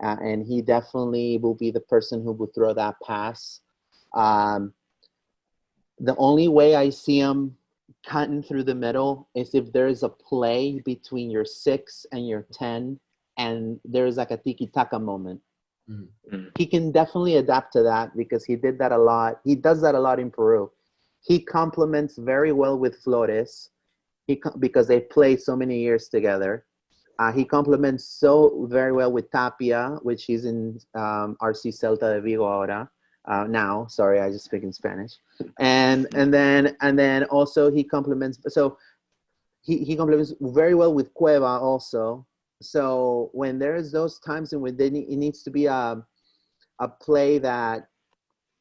S2: and he definitely will be the person who will throw that pass. The only way I see him cutting through the middle is if there is a play between your 6 and your 10 and there's like a tiki-taka moment. Mm-hmm. He can definitely adapt to that because he did that a lot. He does that a lot in Peru. He complements very well with Flores because they played so many years together. He complements so very well with Tapia, which he's in RC Celta de Vigo ahora. now. Sorry, I just speak in Spanish. And then also he complements. So he complements very well with Cueva also. So when there's those times in which it needs to be a play that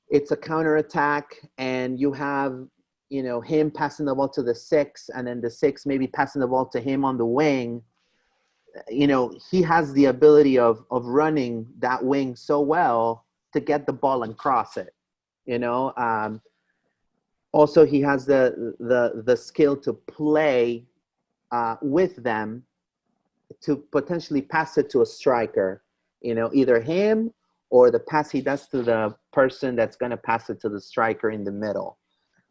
S2: it's a counterattack, and you have, you know, him passing the ball to the 6, and then the 6 maybe passing the ball to him on the wing. You know, he has the ability of running that wing so well to get the ball and cross it. You know, also he has the skill to play with them, to potentially pass it to a striker. You know, either him or the pass he does to the person that's going to pass it to the striker in the middle.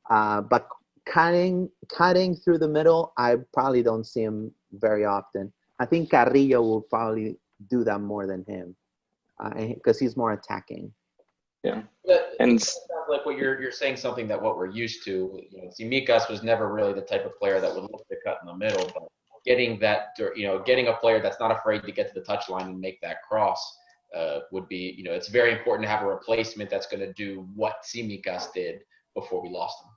S2: But cutting through the middle, I probably don't see him very often. I think Carrillo will probably do that more than him, because he's more attacking.
S4: Yeah,
S3: and it sounds like what you're saying something that what we're used to. You know, Tsimikas was never really the type of player that would look to cut in the middle, but getting a player that's not afraid to get to the touchline and make that cross would be, you know, it's very important to have a replacement that's going to do what Tsimikas did before we lost him.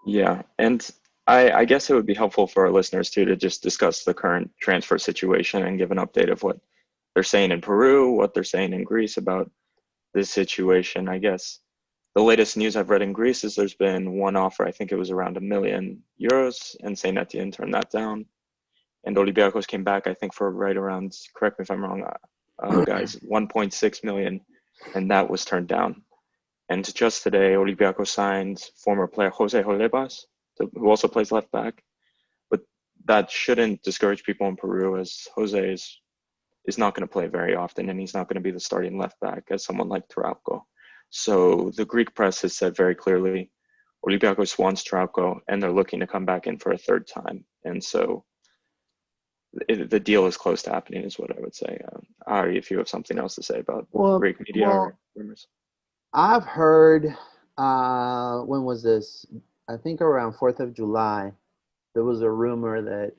S4: Yeah, and I guess it would be helpful for our listeners too to just discuss the current transfer situation and give an update of what they're saying in Peru, what they're saying in Greece about this situation. I guess the latest news I've read in Greece is there's been one offer, I think it was around €1 million, and Saint Etienne turned that down. And Olympiacos came back, I think, for right around, correct me if I'm wrong, guys, 1.6 million, and that was turned down. And just today, Olympiacos signed former player Jose Jolebas, who also plays left back. But that shouldn't discourage people in Peru, as Jose is not going to play very often, and he's not going to be the starting left back as someone like Trauco. So the Greek press has said very clearly, Olympiacos wants Trauco, and they're looking to come back in for a third time. And so the deal is close to happening, is what I would say. Ari, if you have something else to say about Greek media or rumors.
S2: I've heard, when was this? I think around 4th of July, there was a rumor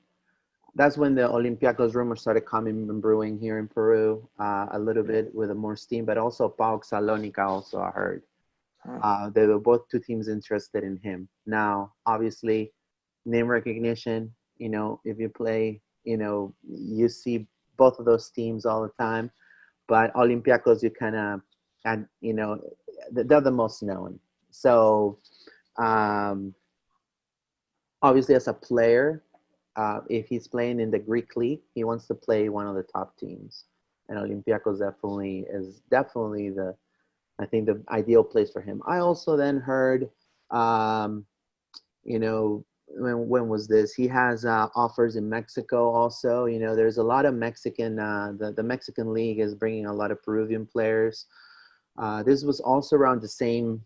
S2: that's when the Olympiacos rumor started coming and brewing here in Peru, a little bit with more steam, but also PAOK Salonika also, I heard. They were both two teams interested in him. Now, obviously, name recognition, you know, if you play, you know, you see both of those teams all the time, but Olympiacos, you kind of, and you know, they're the most known. So obviously as a player, if he's playing in the Greek league, he wants to play one of the top teams, and Olympiacos is definitely the ideal place for him. I also then heard, you know, when was this? He has offers in Mexico also. You know, there's a lot of Mexican, the Mexican league is bringing a lot of Peruvian players. This was also around the same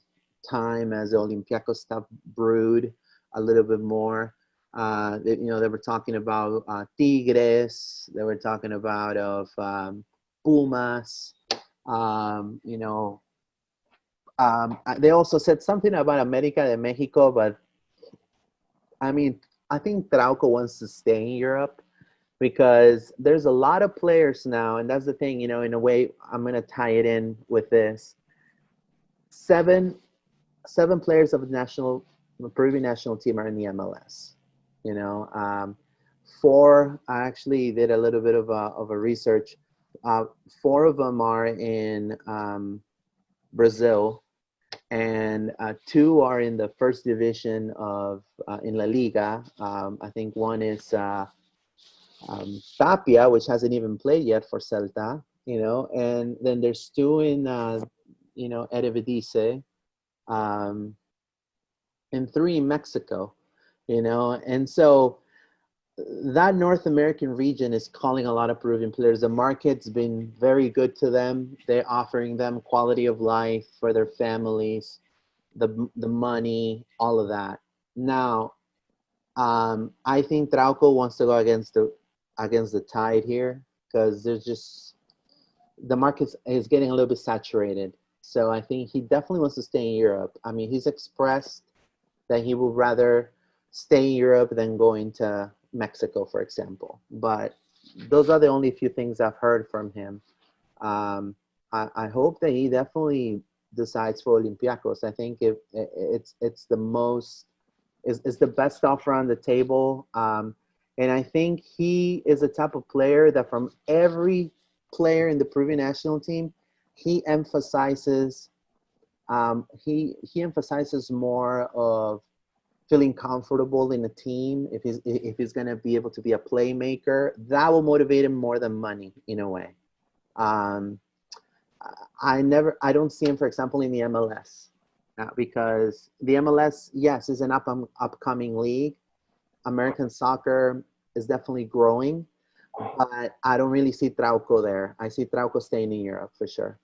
S2: time as the Olympiacos stuff brewed a little bit more. You know, they were talking about Tigres. They were talking about Pumas. You know, they also said something about America de Mexico, but I mean, I think Trauco wants to stay in Europe, because there's a lot of players now, and that's the thing, you know, in a way, I'm going to tie it in with this. Seven players of the Peruvian national team are in the MLS. You know, 4, I actually did a little bit of a research. 4 of them are in Brazil, and 2 are in the first division of in La Liga. I think one is Tapia, which hasn't even played yet for Celta, you know, and then there's 2 in, you know, Eredivisie, and 3 in Mexico, you know, and so that North American region is calling a lot of Peruvian players. The market's been very good to them. They're offering them quality of life for their families, the money, all of that. Now, I think Trauco wants to go against the tide here, because there's just, the market is getting a little bit saturated. So I think he definitely wants to stay in Europe. I mean, he's expressed that he would rather stay in Europe than going to Mexico, for example. But those are the only few things I've heard from him. I hope that he definitely decides for Olympiacos. I think it's the most is the best offer on the table. And I think he is the type of player that from every player in the Peruvian national team, he emphasizes he emphasizes more of feeling comfortable in a team. If he's going to be able to be a playmaker, that will motivate him more than money in a way. I don't see him, for example, in the MLS because the MLS, yes, is an upcoming league. American soccer is definitely growing, but I don't really see Trauco there. I see Trauco staying in Europe for sure.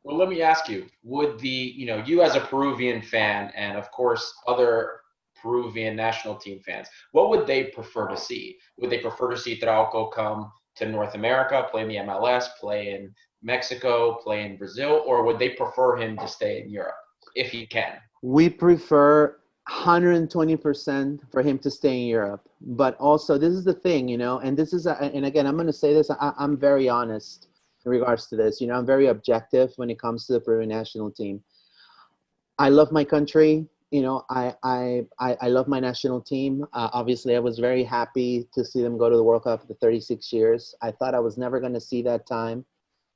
S3: Well, let me ask you, would you as a Peruvian fan and of course other Peruvian national team fans, what would they prefer to see? Would they prefer to see Trauco come to North America, play in the MLS, play in Mexico, play in Brazil, or would they prefer him to stay in Europe if he can?
S2: We prefer 120% for him to stay in Europe. But also, this is the thing, and this is, and again, I'm going to say this, I'm very honest in regards to this. I'm very objective when it comes to the Peruvian national team. I love my country. I love my national team. Obviously, I was very happy to see them go to the World Cup after 36 years. I thought I was never going to see that time.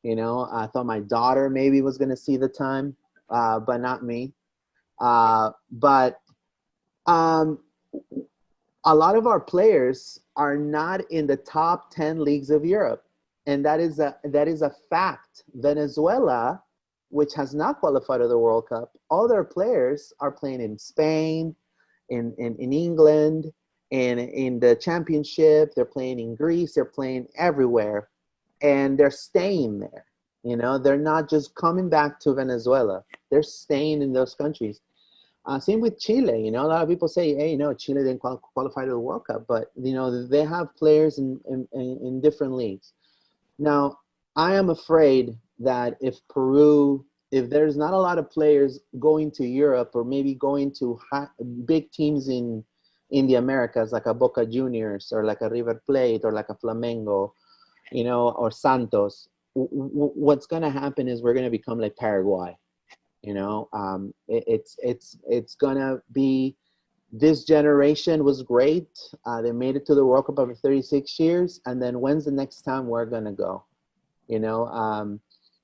S2: I thought my daughter maybe was going to see the time, but not me. But a lot of our players are not in the top 10 leagues of Europe. And that is a fact. Venezuela, which has not qualified to the World Cup, all their players are playing in Spain, in England, and in the championship. They're playing in Greece. They're playing everywhere. And they're staying there. They're not just coming back to Venezuela. They're staying in those countries. Same with Chile. A lot of people say, hey, Chile didn't qualify to the World Cup. But, they have players in different leagues. Now, I am afraid that if there's not a lot of players going to Europe or maybe going to big teams in the Americas, like a Boca Juniors or like a River Plate or like a Flamengo, or Santos, what's going to happen is we're going to become like Paraguay. It's going to be, this generation was great. They made it to the World Cup after 36 years. And then when's the next time we're going to go?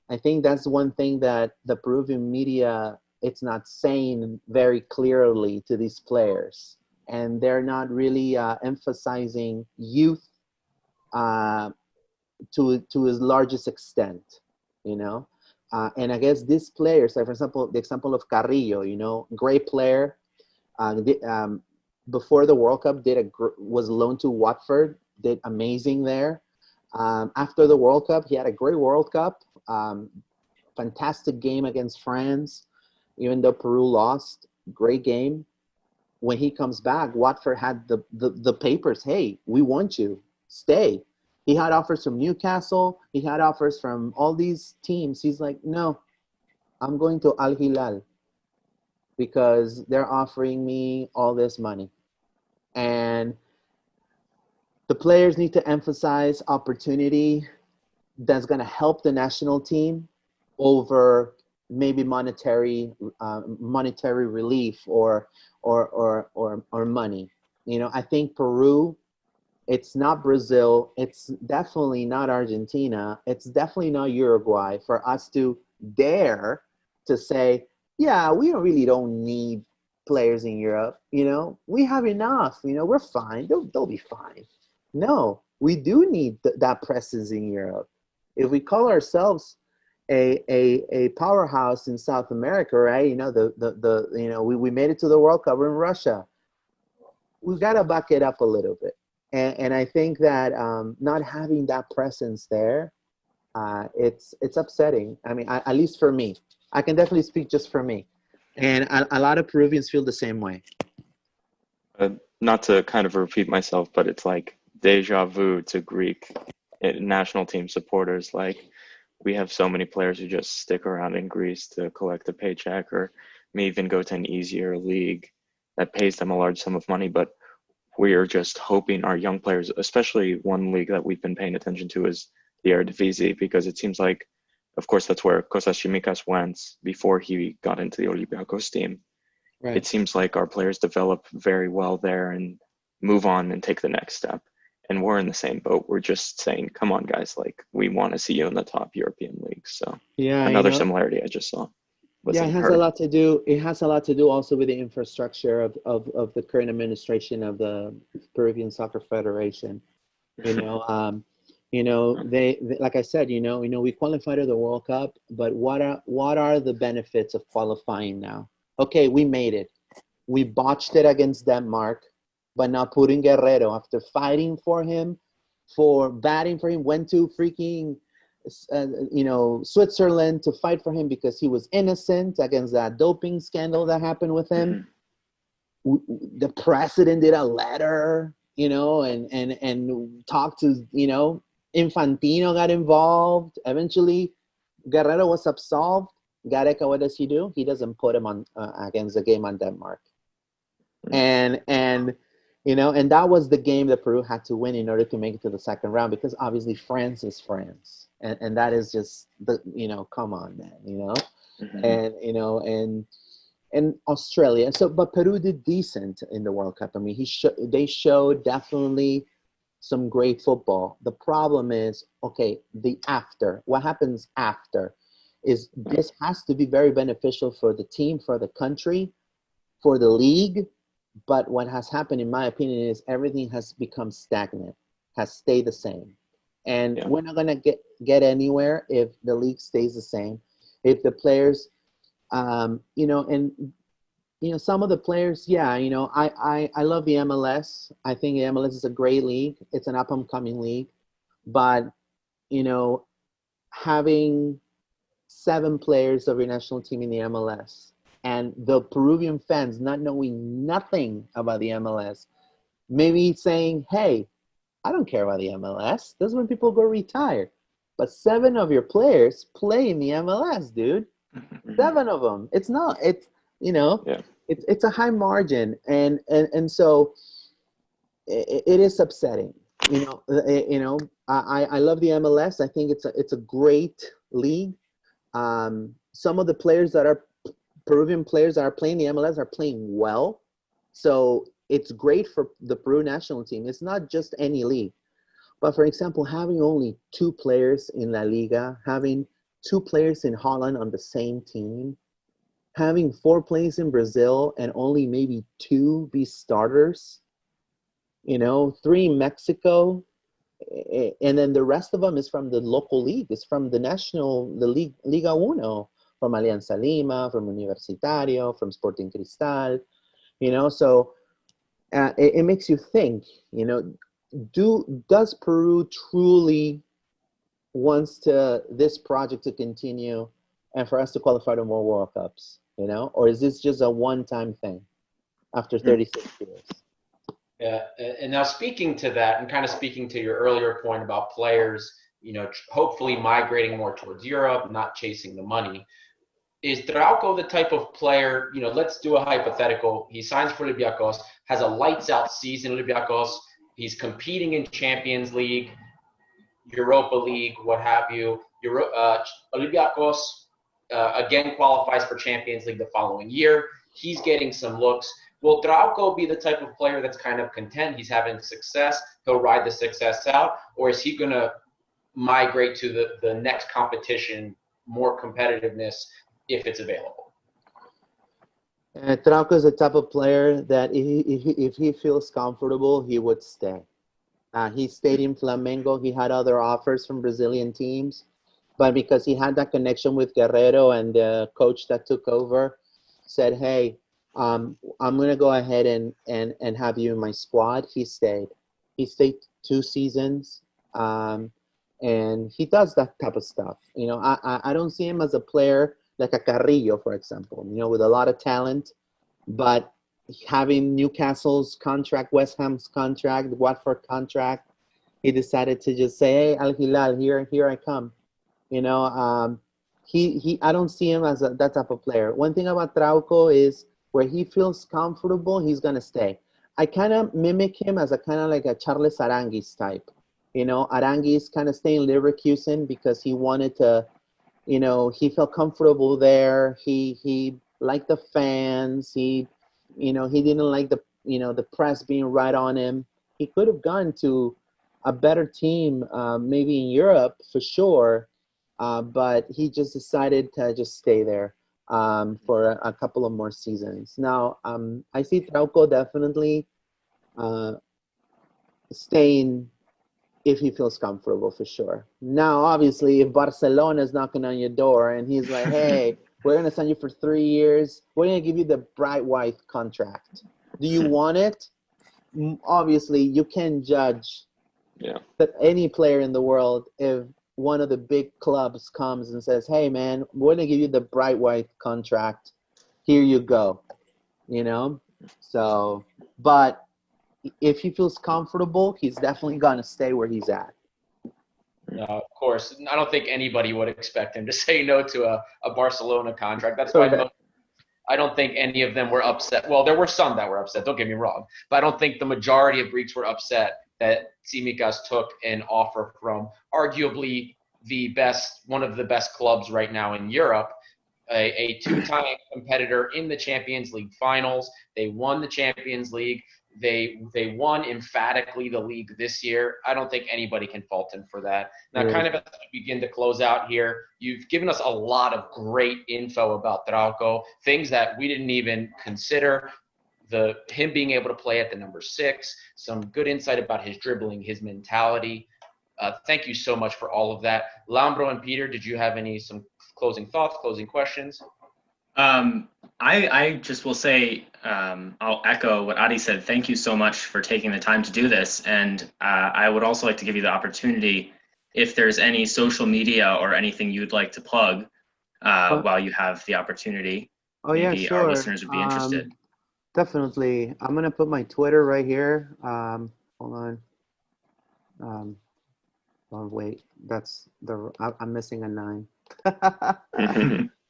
S2: I think that's one thing that the Peruvian media, it's not saying very clearly to these players. And they're not really emphasizing youth to its largest extent, and I guess these players, like for example, the example of Carrillo, great player, before the World Cup was loaned to Watford, did amazing there. After the World Cup, he had a great World Cup, fantastic game against France, even though Peru lost, great game. When he comes back, Watford had the papers, hey, we want you, stay. He had offers from Newcastle. He had offers from all these teams. He's like, no, I'm going to Al Hilal because they're offering me all this money. And the players need to emphasize opportunity that's going to help the national team over maybe monetary relief or money. I think Peru, it's not Brazil. It's definitely not Argentina. It's definitely not Uruguay for us to dare to say, yeah, we really don't need players in Europe. We have enough. We're fine. They'll be fine. No, we do need that presence in Europe. If we call ourselves a powerhouse in South America, right? We made it to the World Cup. We're in Russia. We've got to back it up a little bit. And I think that not having that presence there, it's upsetting. I mean, at least for me. I can definitely speak just for me. And a lot of Peruvians feel the same way.
S4: Not to kind of repeat myself, but it's like deja vu to Greek national team supporters. Like, we have so many players who just stick around in Greece to collect a paycheck or may even go to an easier league that pays them a large sum of money. But we are just hoping our young players, especially one league that we've been paying attention to is the Eredivisie, because it seems like of course, that's where Costas Chimicas went before he got into the Olympiacos team.
S2: Right.
S4: It seems like our players develop very well there and move on and take the next step. And we're in the same boat. We're just saying, come on, guys, like, we want to see you in the top European leagues. So
S2: Yeah,
S4: another similarity I just saw.
S2: Yeah, it has a lot to do. It has a lot to do also with the infrastructure of the current administration of the Peruvian Soccer Federation. They like I said, we qualified to the World Cup, but what are the benefits of qualifying now? Okay, we made it. We botched it against Denmark, but now putting Guerrero, after fighting for him, for batting for him, went to freaking Switzerland to fight for him because he was innocent against that doping scandal that happened with him. The president did a letter, and talked to, Infantino got involved. Eventually, Guerrero was absolved. Gareca, what does he do? He doesn't put him on against the game on Denmark. And that was the game that Peru had to win in order to make it to the second round, because obviously France is France. And that is just come on, man, and Australia. So, but Peru did decent in the World Cup. I mean, they showed definitely some great football. The problem is, okay, what happens after is this has to be very beneficial for the team, for the country, for the league. But what has happened, in my opinion, is everything has become stagnant, has stayed the same. And we're not going to get anywhere if the league stays the same. If the players, some of the players, I love the MLS. I think the MLS is a great league. It's an up-and-coming league. But, having 7 players of your national team in the MLS and the Peruvian fans not knowing nothing about the MLS, maybe saying, hey, I don't care about the MLS. This is when people go retire. But 7 of your players play in the MLS, dude. 7 of them. It's not. It's it's a high margin, and so it is upsetting. I love the MLS. I think it's a great league. Some of the players that are Peruvian players that are playing the MLS are playing well. So it's great for the Peru national team. It's not just any league. But for example, having only 2 players in La Liga, having 2 players in Holland on the same team, having 4 players in Brazil and only maybe 2 be starters, 3 in Mexico, and then the rest of them is from the local league. It's from the league, Liga Uno, from Alianza Lima, from Universitario, from Sporting Cristal, so it makes you think, does Peru truly wants this project to continue and for us to qualify to more World Cups, or is this just a one-time thing after 36 years?
S3: Yeah, and now speaking to that and kind of speaking to your earlier point about players, hopefully migrating more towards Europe, not chasing the money. Is Draco the type of player, let's do a hypothetical. He signs for Olympiacos, has a lights-out season in Olympiacos. He's competing in Champions League, Europa League, what have you. Olympiacos, again, qualifies for Champions League the following year. He's getting some looks. Will Draco be the type of player that's kind of content? He's having success. He'll ride the success out. Or is he going to migrate to the next competition, more competitiveness, if it's available?
S2: Trauco is the type of player that if he feels comfortable, he would stay. He stayed in Flamengo. He had other offers from Brazilian teams, but because he had that connection with Guerrero and the coach that took over said, hey, I'm going to go ahead and have you in my squad. He stayed. He stayed 2 seasons, and he does that type of stuff. I don't see him as a player like a Carrillo, for example, with a lot of talent, but having Newcastle's contract, West Ham's contract, Watford contract, he decided to just say, hey, Al Hilal, here I come. I don't see him as that type of player. One thing about Trauco is where he feels comfortable, he's going to stay. I kind of mimic him as a kind of like a Charles Aranguis type. Aranguis kind of staying in Leverkusen because he wanted to he felt comfortable there. He liked the fans. He didn't like the press being right on him. He could have gone to a better team, maybe in Europe for sure, but he just decided to just stay there for a couple of more seasons. Now, I see Trauco definitely staying if he feels comfortable for sure. Now, obviously, if Barcelona is knocking on your door and he's like, hey, we're going to sign you for 3 years, we're going to give you the bright white contract. Do you want it? Obviously, you can judge that any player in the world if one of the big clubs comes and says, hey, man, we're going to give you the bright white contract. Here you go. So, but if he feels comfortable, he's definitely going to stay where he's at.
S3: Of course. I don't think anybody would expect him to say no to a Barcelona contract. That's why I don't think any of them were upset. Well, there were some that were upset, don't get me wrong. But I don't think the majority of Greeks were upset that Tsimikas took an offer from arguably one of the best clubs right now in Europe, a two-time competitor in the Champions League finals. They won the Champions League. They won emphatically the league this year. I don't think anybody can fault him for that. Now, kind of as we begin to close out here, you've given us a lot of great info about Draco, things that we didn't even consider. Him being able to play at the number 6, some good insight about his dribbling, his mentality. Thank you so much for all of that. Lambro and Peter, did you have some closing thoughts, closing questions?
S1: I just will say, I'll echo what Adi said. Thank you so much for taking the time to do this. And I would also like to give you the opportunity, if there's any social media or anything you'd like to plug while you have the opportunity. Maybe
S2: sure.
S1: Our listeners would be interested.
S2: Definitely. I'm going to put my Twitter right here. Hold on. Wait, I'm missing a 9.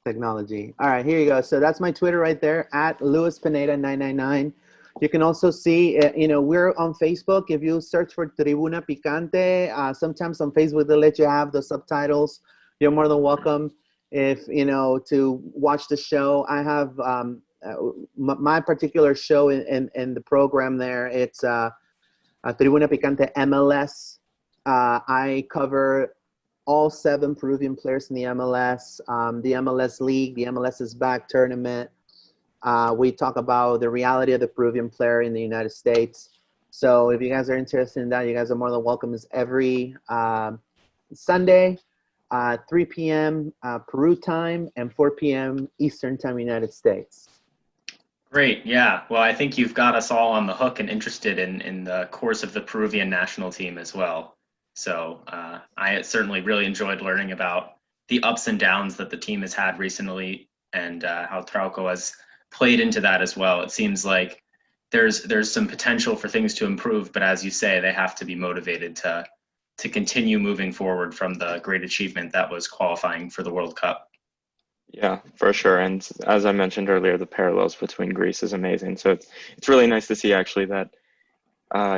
S2: Technology. All right, here you go. So that's my Twitter right there, at Luis Pineda 999. You can also see, we're on Facebook. If you search for Tribuna Picante, sometimes on Facebook they'll let you have the subtitles. You're more than welcome to watch the show. I have my particular show in the program there. It's Tribuna Picante MLS. I cover all 7 Peruvian players in the MLS, the MLS League, the MLS is Back tournament. We talk about the reality of the Peruvian player in the United States. So if you guys are interested in that, you guys are more than welcome. It's every Sunday, 3 p.m. Peru time and 4 p.m. Eastern time, United States.
S1: Great. Yeah. Well, I think you've got us all on the hook and interested in the course of the Peruvian national team as well. So I certainly really enjoyed learning about the ups and downs that the team has had recently, and how Trauco has played into that as well. It seems like there's some potential for things to improve, but as you say, they have to be motivated to continue moving forward from the great achievement that was qualifying for the World Cup.
S4: Yeah, for sure. And as I mentioned earlier, the parallels between Greece is amazing. So it's really nice to see actually that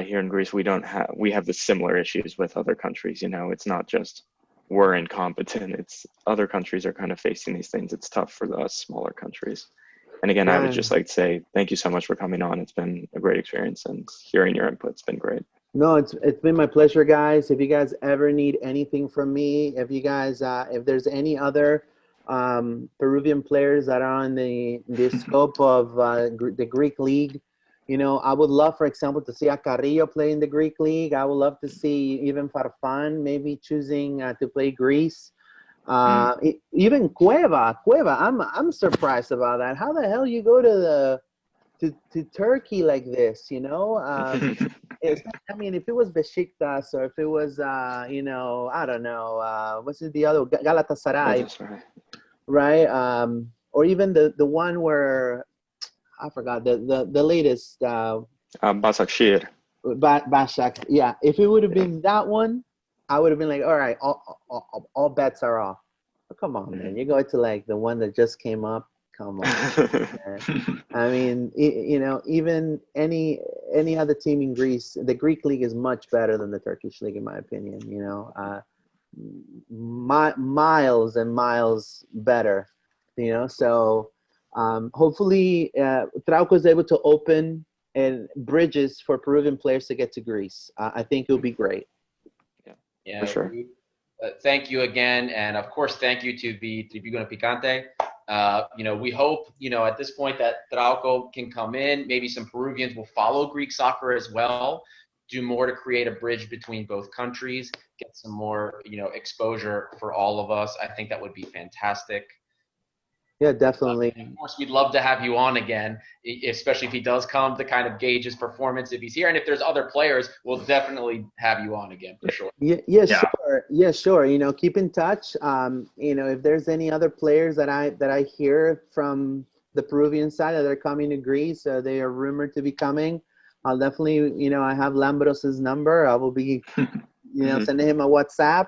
S4: here in Greece, we have the similar issues with other countries. It's not just we're incompetent. It's other countries are kind of facing these things. It's tough for us smaller countries. And again, I would just like to say thank you so much for coming on. It's been a great experience, and hearing your input's been great.
S2: No, it's been my pleasure, guys. If you guys ever need anything from me, if you guys if there's any other Peruvian players that are on the scope of the Greek league, I would love, for example, to see a Carrillo play in the Greek league. I would love to see even Farfan maybe choosing to play Greece. Even Cueva. I'm surprised about that. How the hell you go to Turkey like this? If it was Besiktas, or if it was I don't know, what's the other, Galatasaray, right? Or even the one where I forgot the latest
S4: Başakşehir.
S2: Başak. Yeah, if it would have been that one, I would have been like, all right, all bets are off. But come on, man, you go to like the one that just came up. Come on, man. I mean, even any other team in Greece, the Greek league is much better than the Turkish league, in my opinion. miles and miles better, you know. So hopefully Trauco is able to open bridges for Peruvian players to get to Greece. I think it'll be great.
S3: Yeah,
S4: for sure.
S3: Thank you again, and of course, thank you to the Tribuna Picante. We hope, at this point that Draco can come in. Maybe some Peruvians will follow Greek soccer as well, do more to create a bridge between both countries, get some more, exposure for all of us. I think that would be fantastic.
S2: Yeah, definitely.
S3: Of course, we'd love to have you on again, especially if he does come to kind of gauge his performance if he's here. And if there's other players, we'll definitely have you on again for sure.
S2: Yeah. Sure. Yeah, sure. Keep in touch. If there's any other players that I hear from the Peruvian side that are coming to Greece, they are rumored to be coming. I'll definitely, I have Lambros's number. I will be, sending him a WhatsApp.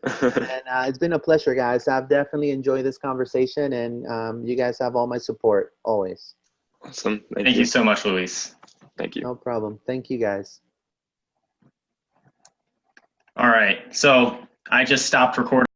S2: And it's been a pleasure, guys. I've definitely enjoyed this conversation, and you guys have all my support always.
S4: Awesome.
S1: Thank you so much, Luis.
S4: Thank you.
S2: No problem. Thank you, guys.
S1: All right. So I just stopped recording.